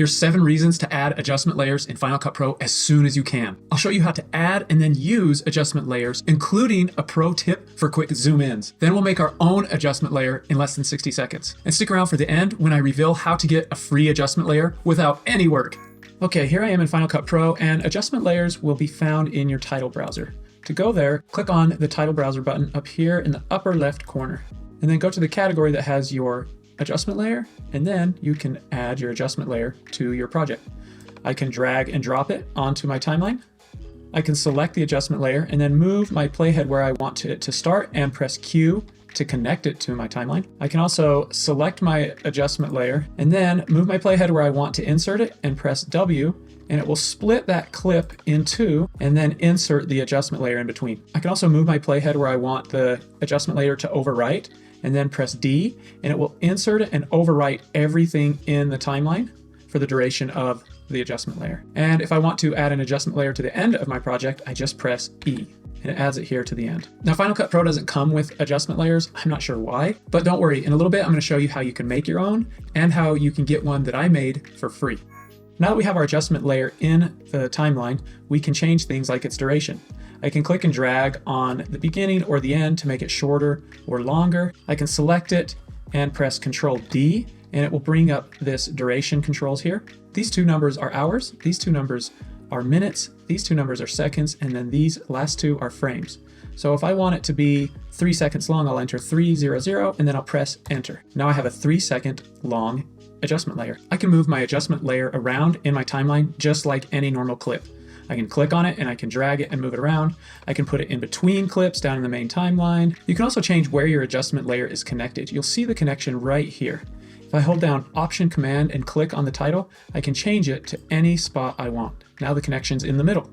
Here's 7 reasons to add adjustment layers in Final Cut Pro as soon as you can. I'll show you how to add and then use adjustment layers, including a pro tip for quick zoom ins. Then we'll make our own adjustment layer in less than 60 seconds. And stick around for the end when I reveal how to get a free adjustment layer without any work. Okay, here I am in Final Cut Pro, and adjustment layers will be found in your title browser. To go there, click on the title browser button up here in the upper left corner, and then go to the category that has your adjustment layer, and then you can add your adjustment layer to your project. I can drag and drop it onto my timeline. I can select the adjustment layer and then move my playhead where I want it to start and press Q to connect it to my timeline. I can also select my adjustment layer and then move my playhead where I want to insert it and press W, and it will split that clip in two and then insert the adjustment layer in between. I can also move my playhead where I want the adjustment layer to overwrite and then press D, and it will insert it and overwrite everything in the timeline for the duration of the adjustment layer. And if I want to add an adjustment layer to the end of my project, I just press E, and it adds it here to the end. Now, Final Cut Pro doesn't come with adjustment layers. I'm not sure why, but don't worry. In a little bit, I'm going to show you how you can make your own and how you can get one that I made for free. Now that we have our adjustment layer in the timeline, we can change things like its duration. I can click and drag on the beginning or the end to make it shorter or longer. I can select it and press Control D, and it will bring up this duration controls here. These two numbers are hours, these two numbers are minutes, these two numbers are seconds, and then these last two are frames. So if I want it to be 3 seconds long, I'll enter 300 and then I'll press enter. Now I have a 3-second long adjustment layer. I can move my adjustment layer around in my timeline just like any normal clip. I can click on it and I can drag it and move it around. I can put it in between clips down in the main timeline. You can also change where your adjustment layer is connected. You'll see the connection right here. If I hold down Option Command and click on the title, I can change it to any spot I want. Now the connection's in the middle.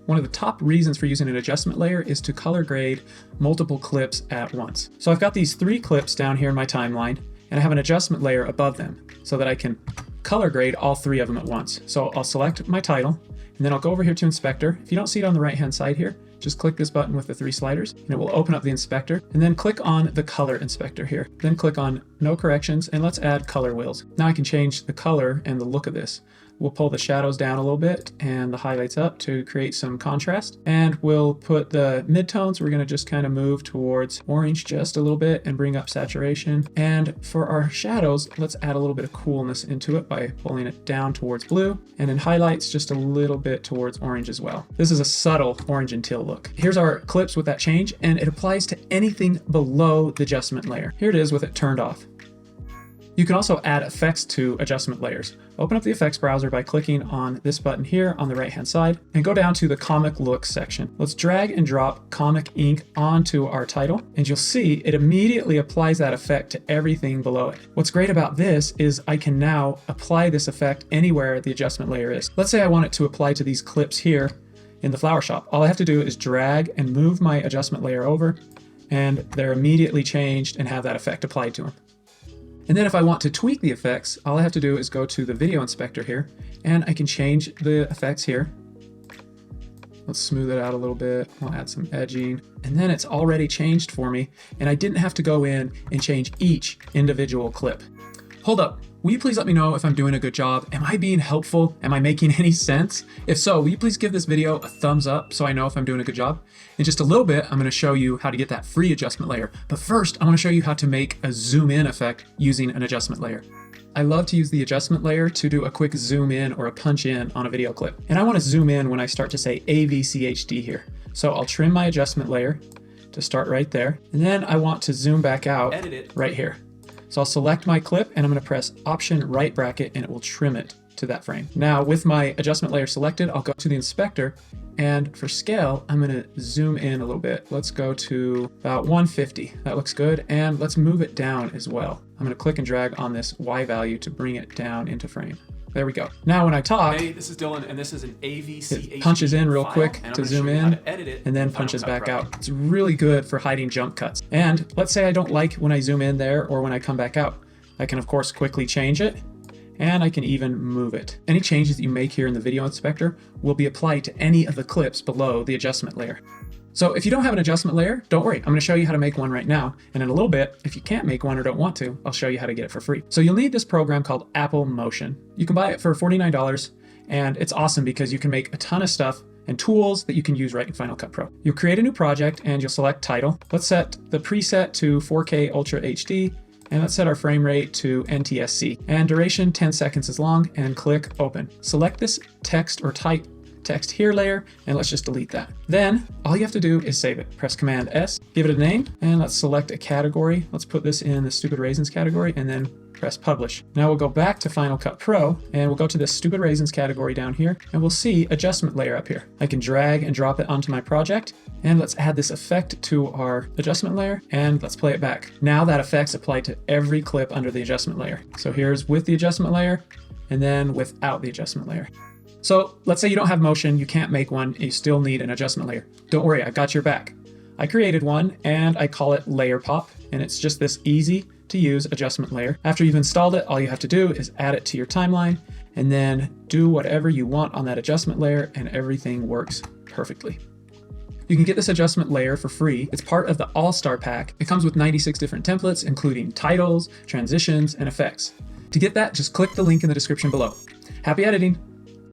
One of the top reasons for using an adjustment layer is to color grade multiple clips at once. So I've got these 3 clips down here in my timeline, and I have an adjustment layer above them so that I can color grade all 3 of them at once. So I'll select my title, and then I'll go over here to Inspector. If you don't see it on the right-hand side here, just click this button with the 3 sliders, and it will open up the inspector, and then click on the color inspector here. Then click on no corrections, and let's add color wheels. Now I can change the color and the look of this. We'll pull the shadows down a little bit and the highlights up to create some contrast. And we'll put the midtones, we're gonna just kind of move towards orange just a little bit and bring up saturation. And for our shadows, let's add a little bit of coolness into it by pulling it down towards blue. And in highlights, just a little bit towards orange as well. This is a subtle orange and teal look. Here's our clips with that change, and it applies to anything below the adjustment layer. Here it is with it turned off. You can also add effects to adjustment layers. Open up the effects browser by clicking on this button here on the right-hand side and go down to the comic look section. Let's drag and drop comic ink onto our title, and you'll see it immediately applies that effect to everything below it. What's great about this is I can now apply this effect anywhere the adjustment layer is. Let's say I want it to apply to these clips here in the flower shop. All I have to do is drag and move my adjustment layer over, and they're immediately changed and have that effect applied to them. And then if I want to tweak the effects, all I have to do is go to the video inspector here, and I can change the effects here. Let's smooth it out a little bit. I'll add some edging, and then it's already changed for me, and I didn't have to go in and change each individual clip. Hold up. Will you please let me know if I'm doing a good job? Am I being helpful? Am I making any sense? If so, will you please give this video a thumbs up so I know if I'm doing a good job? In just a little bit, I'm going to show you how to get that free adjustment layer. But first, I want to show you how to make a zoom in effect using an adjustment layer. I love to use the adjustment layer to do a quick zoom in or a punch in on a video clip. And I want to zoom in when I start to say AVCHD here. So I'll trim my adjustment layer to start right there. And then I want to zoom back out right here. So I'll select my clip and I'm going to press Option right bracket, and it will trim it to that frame. Now with my adjustment layer selected, I'll go to the inspector, and for scale, I'm going to zoom in a little bit. Let's go to about 150. That looks good. And let's move it down as well. I'm going to click and drag on this Y value to bring it down into frame. There we go. Now when I talk, hey, this is Dylan, and this is an AVCHD it punches in real quick file, to zoom in, and then punches back out. It's really good for hiding jump cuts. And let's say I don't like when I zoom in there or when I come back out. I can of course quickly change it, and I can even move it. Any changes that you make here in the video inspector will be applied to any of the clips below the adjustment layer. So if you don't have an adjustment layer, don't worry. I'm going to show you how to make one right now. And in a little bit, if you can't make one or don't want to, I'll show you how to get it for free. So you'll need this program called Apple Motion. You can buy it for $49, and it's awesome because you can make a ton of stuff and tools that you can use right in Final Cut Pro. You'll create a new project and you'll select title. Let's set the preset to 4K Ultra HD, and let's set our frame rate to NTSC. And duration 10 seconds is long, and click open. Select this text or type text here layer, and let's just delete that. Then all you have to do is save it. Press Command S, give it a name, and let's select a category. Let's put this in the Stupid Raisins category, and then press Publish. Now we'll go back to Final Cut Pro, and we'll go to this Stupid Raisins category down here, and we'll see adjustment layer up here. I can drag and drop it onto my project, and let's add this effect to our adjustment layer, and let's play it back. Now that effect's applied to every clip under the adjustment layer. So here's with the adjustment layer, and then without the adjustment layer. So let's say you don't have motion, you can't make one, you still need an adjustment layer. Don't worry, I got your back. I created one and I call it Layer Pop, and it's just this easy to use adjustment layer. After you've installed it, all you have to do is add it to your timeline and then do whatever you want on that adjustment layer, and everything works perfectly. You can get this adjustment layer for free. It's part of the All-Star Pack. It comes with 96 different templates, including titles, transitions, and effects. To get that, just click the link in the description below. Happy editing!